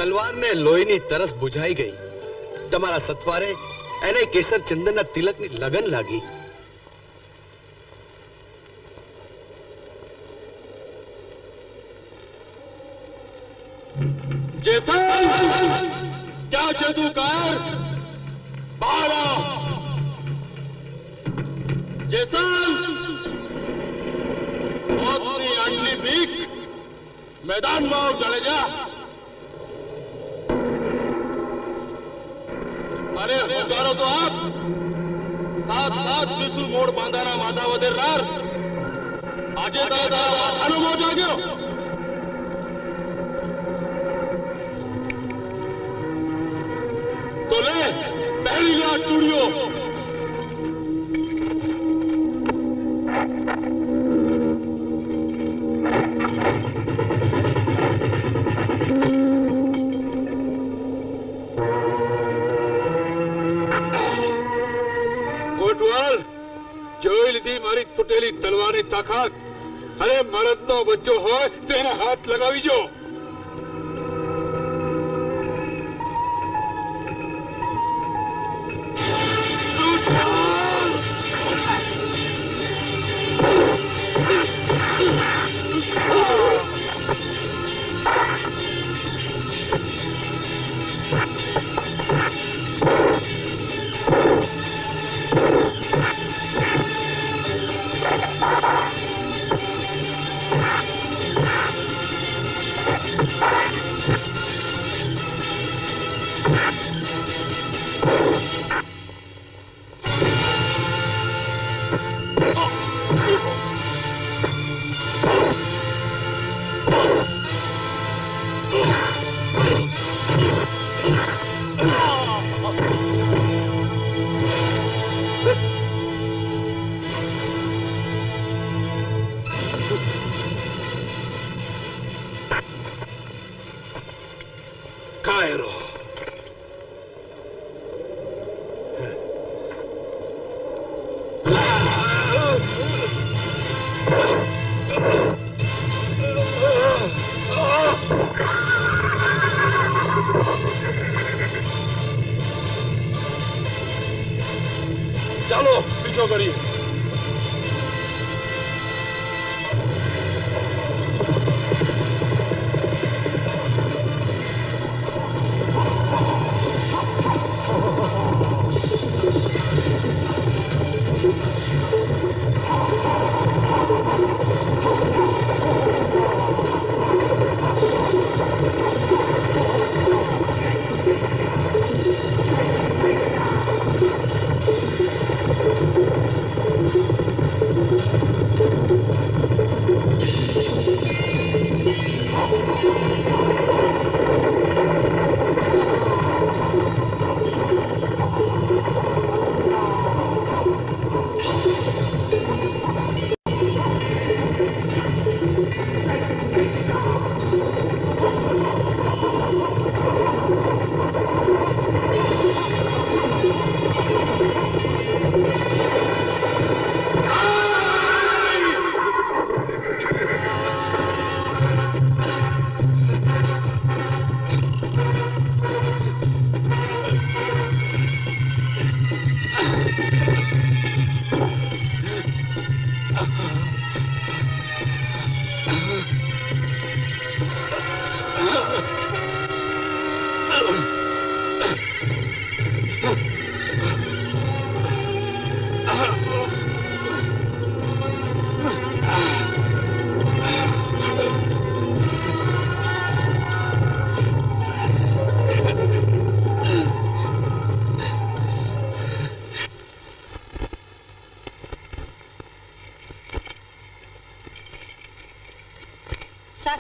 તલવારને લોહીની તરસ બુઝાઈ ગઈ. તમારા સથવારે એને કેસર ચંદનના તિલકની લગન લાગી. જેસલ क्या છે તું કાર બહાર આવ. જેસલ મોતની આટલી બીક મેદાનમાં આવ. ચાલે જા. અરે હોગારો તો આપ. સાત સાત ત્રિશુલ મોડ બાંધાના માથા વધેરનાર આજે તારા માથાનો મોજ જાગ્યો. तो ले पहली लाट चूड़ियों. कोटवाल જોઈ લીધી મારી તૂટેલી તલવારની તાકાત. અરે મરદનો બચ્ચો હોય તેને હાથ લગાવી જો. ચાલો પીછો કરીએ.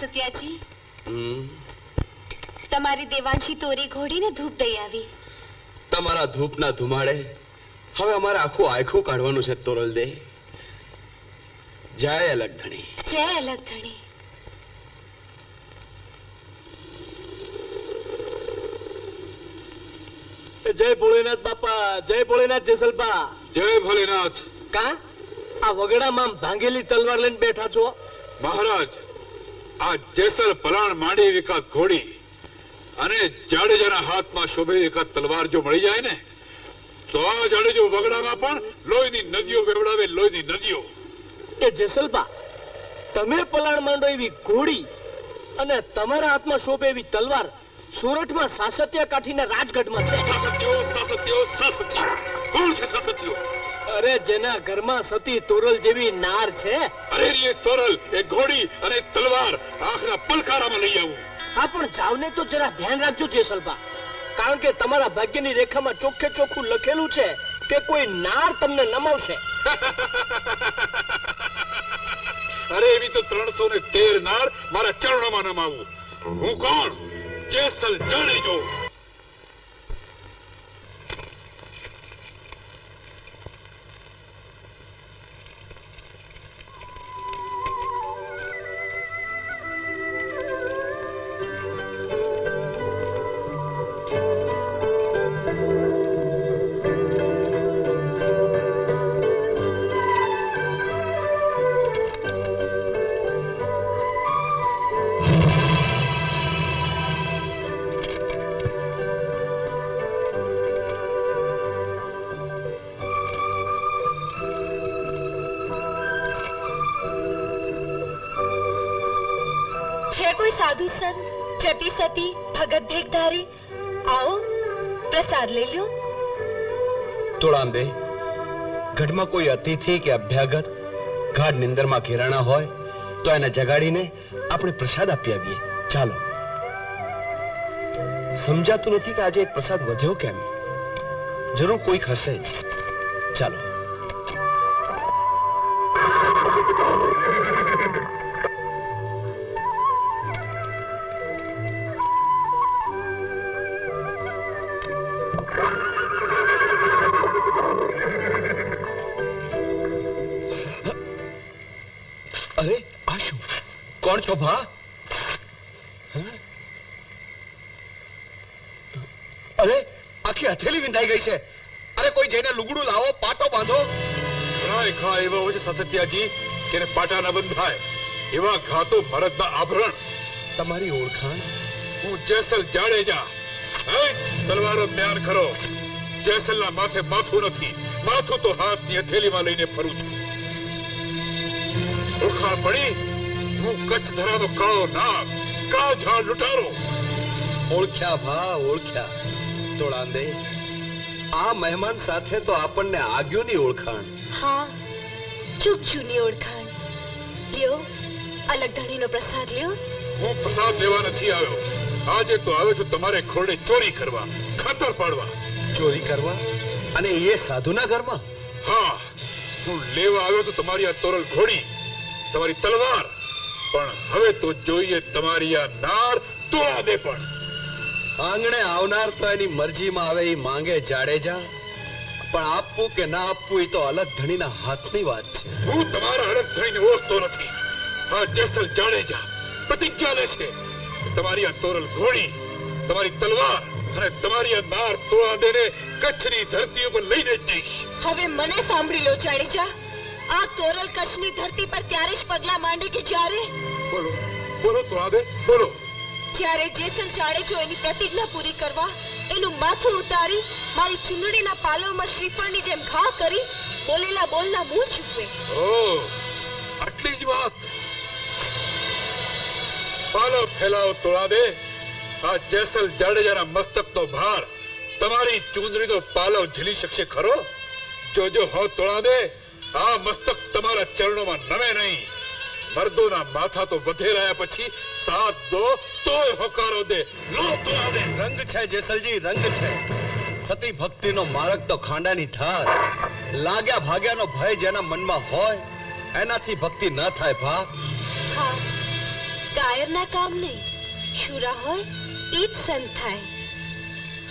સત્યાજી તમારી દેવાંશી તોરી ઘોડીને ધૂપ દઈ આવી. તમારા ધૂપના ધુમાડે હવે અમારે આખું આખું કાઢવાનું છે. તોરલ દે. જય અલગધણી. જય અલગધણી. જય ભોળેનાથ બાપા. જય ભોળેનાથ જેસલબા. જય ભોલેનાથ. કા આ વગડામાં ભાંગેલી તલવાર લઈને બેઠા છો? મહારાજ આ જેસલ પલાણ માંડી વિકાત ઘોડી અને જાડેજાના હાથમાં શોભે એકાદ તલવાર જો મળી જાય ને તો આ જાડેજો વગડામાં પણ લોહીની નદીઓ વેવડાવે, લોહીની નદીઓ. એ જેસલબા, તમે પલાણ માંડો એવી ઘોડી અને તમારા હાથમાં શોભે એવી તલવાર સુરતમાં સાસતિયા કાઠીના રાજગઢમાં છે. સાસત્યો. કોણ છે સાસત્યો? અરે જેના ઘરમાં સતી તોરલ જેવી નાર છે. અરે એ તોરલ, એ ઘોડી અને તલવાર આખરા પલકારામાં લઈ આવું. હા, પણ જાવને તો જરા ધ્યાન રાખજો જેસલબા, કારણ કે તમારા ભાગ્યની રેખામાં ચોખ્ખે ચોખ્ખું લખેલું છે કે કોઈ નાર તમને નમાવશે. અરે એવી તો 313 નાર મારા ચરણોમાં નમાવું. હું કોણ? જેસલ જાડેજો. છે કોઈ સાધુ સંત, જતી સતી, ભગત ભેખધારી? આવો, પ્રસાદ લઈ લ્યો. તોળાંબે, ગઢમાં કોઈ અતિથિ કે અભ્યાગત ગાઢ નિંદરમાં ઘેરાણા હોય તો એને જગાડીને આપણે પ્રસાદ આપી આવીએ. ચાલો. સમજાતું નથી કે આજે એક પ્રસાદ વધ્યો કેમ? જરૂર કોઈક હશે જ. ચાલો. અરે આ શું? કોણ છો ભા? અરે આખી હથેલી વિંધાઈ ગઈ છે. અરે કોઈ જઈને લુગડું લાવો, પાટો બાંધો. રાય ખા એવા હોય છે સાસત્યાજી કે એને પાટા ન બંધાય. એવા ઘાતો મરદના આભરણ. તમારી ઓળખાણ? હું જેસલ જાડેજા. તલવારો મ્યાન કરો. જેસલના માથે માથું નથી, માથું તો હાથની હથેલીમાં લઈને ફરું છું. ઓળખાણ પડી? હું કચ્છ ધરાનો કાળો નાગ, કાળઝાળ લૂંટારો. ઓળખ્યા ભા, ઓળખ્યા. તોળાંદે, આ મહેમાન સાથે તો આપણને આગિયોની ઓળખાણ. હા, ચૂક જૂની ઓળખાણ. લ્યો, અલગ ધણીનો પ્રસાદ લ્યો. હું પ્રસાદ લેવા નથી આવ્યો. આજે તો આવ્યો છું તમારે ખોરડે ચોરી કરવા, ખાતર પાડવા. ચોરી કરવા? અને એ સાધુના ઘરમાં? હા, હું લેવા આવ્યો તો તમારી આ તોરલ ઘોડી, તમારી તલવાર. પણ હવે તો જોઈએ તમારી આ નાર તોળાદે પણ. આંગણે આવનાર તો એની મરજીમાં આવે એ માંગે જાડેજા, પણ આપવું કે ના આપવું એ તો અલગ ધણીના હાથની વાત છે. હું તમારા અલગ ધણીને ઓળખતો નથી. આ જેસલ જાડેજા પ્રતિજ્ઞા લે છે. તમારી આ તોરલ ઘોડી, તમારી તલવાર અને તમારી આ નાર તોળાદેને કચ્છની ધરતી ઉપર લઈને જ જઈશ. હવે મને સાંભળી લો જાડેજા, આ તોરલ કચ્છની ધરતી પર ત્યારે જ પગલા માંડે કે જ્યારે બોલો, બોલો તોળાદે, બોલો. જ્યારે જેસલ જાડેજો એની પ્રતિજ્ઞા પૂરી કરવા એનું માથું ઉતારી મારી ચુંદડીના પાલવમાં શ્રીફળની જેમ ઘા કરી બોલેલા બોલના મૂળ ચૂકવે. ઓ, આટલી જ વાત? પાલો ફેલાવો તોળાદે. આ જેસલ જાડેજાના મસ્તકનો ભાર તમારી ચુંદડીનો પાલવ ઝીલી શકશે ખરો? જોજો હો તોળાદે, આ મસ્તક તમારા ચરણોમાં નમે નહીં. મર્દોના માથા તો વધે રહ્યા પછી સાથ દો તોય હોકારો દે. લો તોળાદે. રંગ છે જેસલજી, રંગ છે. સતી ભક્તિનો માર્ગ તો ખાંડાની ધાર. લાગ્યા ભાગ્યાનો ભય જેના મનમાં હોય એનાથી ભક્તિ ન થાય ભા. હા, કાયરના કામ નહીં, શુરા હોય એ જ સંત થાય.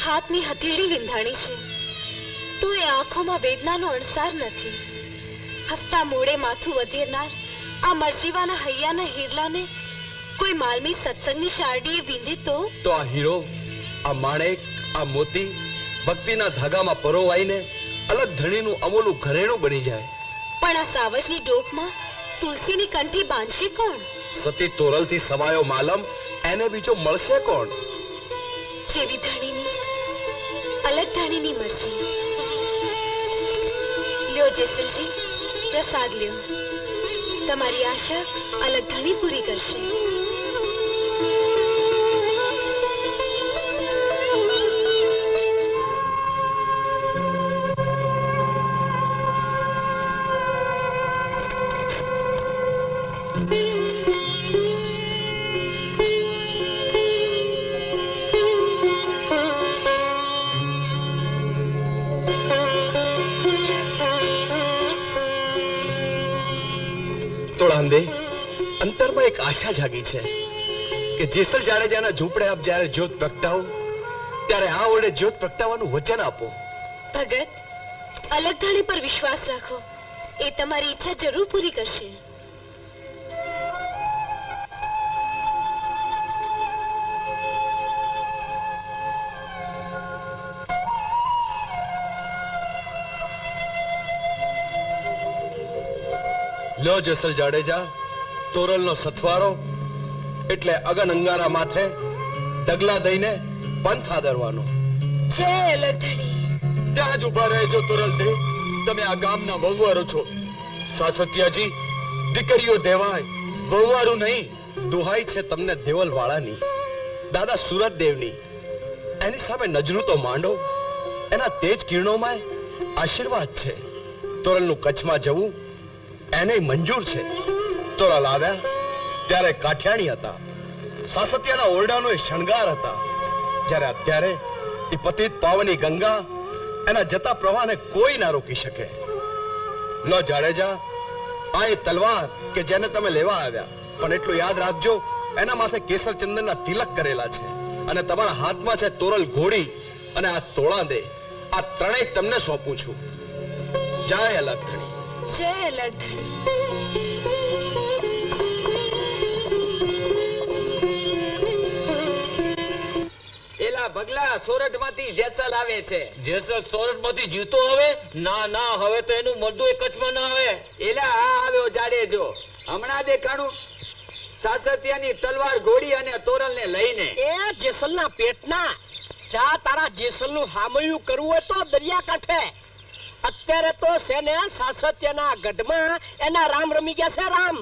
હાથની હથેળી વિંધાણી છે તો એ આંખોમાં વેદનાનો અણસાર નથી. હસતા મોડે માથું વધેરનાર આ મરજીવાના હૈયાના હીરલાને કોઈ માલમી સત્સંગની શારડીએ વિંધે તો આ હીરો, આ માણેક, આ મોતી ભક્તિના ધાગામાં પરોવાઈને અલગ ધણીનું અમૂલું ઘરેણું બની જાય. પણ આ સાવજની ડોકમાં તુલસીની કંઠી બાંધશે કોણ? સતી તોરલથી સવાયો માલમ એને બીજો મળશે કોણ? જેવી ધણીની અલગ ધણીની મરજી. લ્યો જેસલજી, પ્રસાદ લ્યો. તમારી આશા અલગ ધણી પૂરી કરશે. તોળાંદે, અંતરમાં એક આશા જાગી છે કે જેસલ જાડેજાના ઝૂંપડે આપ જ્યારે જ્યોત પ્રગટાવો ત્યારે આ ઓરડે જ્યોત પ્રગટાવવાનું વચન આપો. ભગત, અલગ ધણી પર વિશ્વાસ રાખો. એ તમારી ઈચ્છા જરૂર પૂરી કરશે. લ્યો જેસલ જાડેજા, તોરલનો સથવારો એટલે અગન અંગારા માથે ડગલા દઈને પંથ આદરવાનો. જય અલગ ધણી. ત્યાં જ ઉભા રહેજો તોરલ દે. તમે આ ગામના વહુવારો છો. સાસતિયાજી, દીકરીઓ દેવાય, વહુવારું નહીં. દુહાઈ છે તમને દેવલવાળાની, દાદા સુરતદેવની. એની સામે નજરું તો માંડો. એના તેજ કિરણોમાં આશીર્વાદ છે. તોરલનું કચ્છમાં જવું એને મંજૂર છે. તોરલ આવ્યા ત્યારે કાઠિયાણી હતા. સાસતિયાના ઓરડાનો એ શણગાર હતા. જ્યારે અત્યારે એ પતિત પાવની ગંગા, એના જતા પ્રવાહને કોઈ ના રોકી શકે. લો જાડેજા, આ એ તલવાર કે જેને તમે લેવા આવ્યા, પણ એટલું યાદ રાખજો, એના માથે કેસર ચંદનના તિલક કરેલા છે. અને તમારા હાથમાં છે તોરલ ઘોડી અને આ તોળાંદે. આ ત્રણેય તમને સોંપું છું. જય અલગ ધણી. જય અલગ ધણી. એલા ભગલા, સોરઠમાંથી જેસલ આવે છે. જેસલ સોરઠમાંથી જીવતો હવે? ના ના, હવે તો એનું મરદું એ કચ્છમાં ના આવે. એલા આ આવ્યો જાડેજો. હમણાં દેખાણું સાસતિયાની તલવાર ઘોડી અને તોરલને લઈને. એ જેસલના પેટના. જા, તારા જેસલનું હામયું કરવું હોય તો દરિયા કાંઠે. અત્યારે તો સેને સાસત્યના ગઢમાં એના રામ રમી ગયા છે. રામ.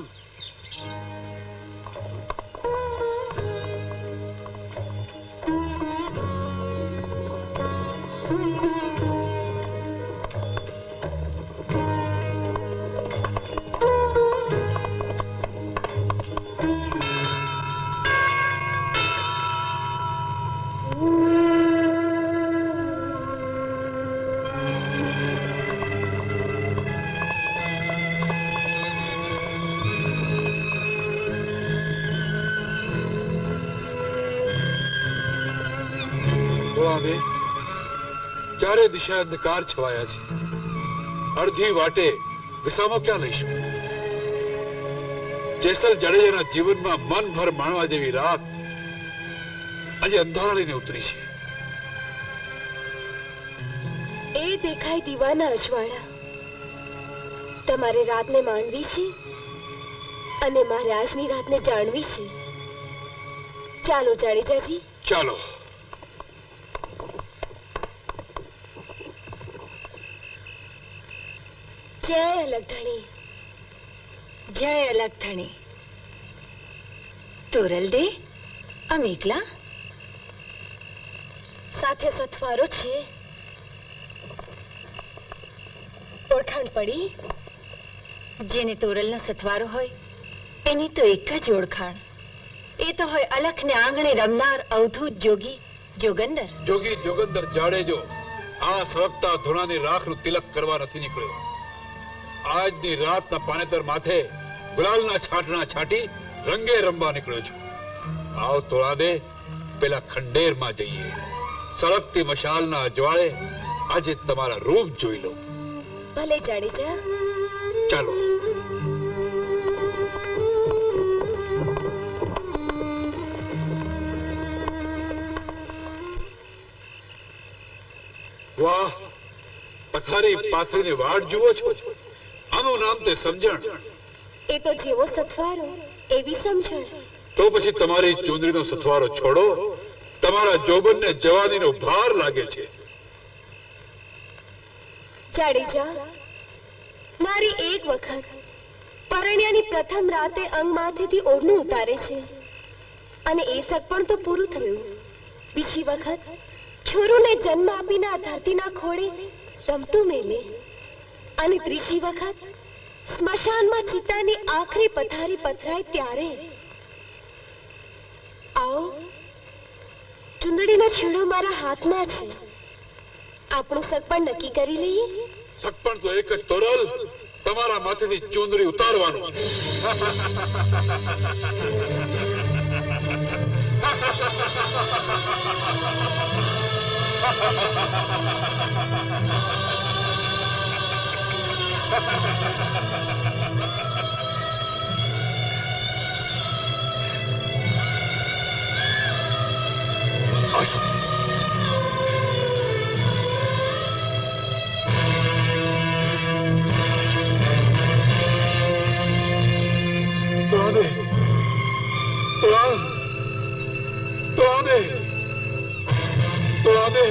તોળાંદે, ચારે દિશા અંધકાર છવાયા છે. અડધી વાટે વિસામો ક્યાં લઈશું? જેસલ જાડેજાના જીવનમાં મનભર માણવા જેવી રાત આજે અંધારા લઈને ઉતરી છે. એ દેખાય દીવાના અજવાળા. તમારે રાતને માણવી છે અને મારે આજની રાતને જાણવી છે. ચાલો જાડેજાજી. ચાલો. જય અલગ ધણી. જય અલગ ધણી. તોરલ દે, આમ એકલા? સાથે સથવારો છે. ઓળખાણ પડી? જેને તોરલનો સથવારો હોય એની તો એક જ ઓળખાણ. એ તો હોય અલખને આંગણે રમનાર અવધૂત જોગી જોગંદર. જોગી જોગંદર જાડેજો આ સળગતા ધૂણાની રાખનું તિલક કરવા નથી નીકળ્યો. આજની રાતના પાનેતર માથે ગુલાલના છાંટણા છાંટી રંગે રમવા નીકળ્યો છું. આવ તોળાંદે, પેલા ખંડેરમાં જઈએ. સળગતી મશાલના અજવાળે આજે તમારા રૂપ જોઈ લો. ભલે જાડેજા. ચાલો. વાહ, પથારી પાથરીની વાટ જુઓ છો? આનું નામ તે સમજણ. એ તો જેવો સથવારો એવી સમજણ. તો પછી તમારી ચુંદડીનો સથવારો છોડો. તમારા જોબનને જવાનીનો ભાર લાગે છે. જાડેજા, નારી એક વખત પરણ્યાની પ્રથમ રાતે અંગમાથેથી ઓઢણું ઉતારે છે અને એ સગપણ તો પૂરું થયું. બીજી વખત છોરુને જન્મ આપીને આ ધરતીના ખોળે રમતું મેલે અને ત્રીજી વખત સ્મશાનમાં ચિતાની આખરી પથારી પથરાય ત્યારે. આવો, ચુંદડીનો છેડો મારા હાથમાં છે. આપણું સગપણ નક્કી કરી લઈએ. સગપણ તો એક જ, તોરલ. તમારા માથેથી ચુંદડી ઉતારવાનું. તોળાદે, તોળાદે, તોળાદે,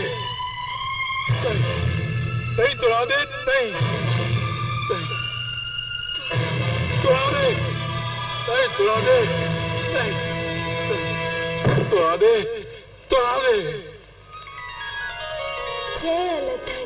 નહીં, તોળાદે, નહીં, તોળાદે, નહીં, તોળાદે, નહીં, તોળાદે, તોળાદે. જય અલથા.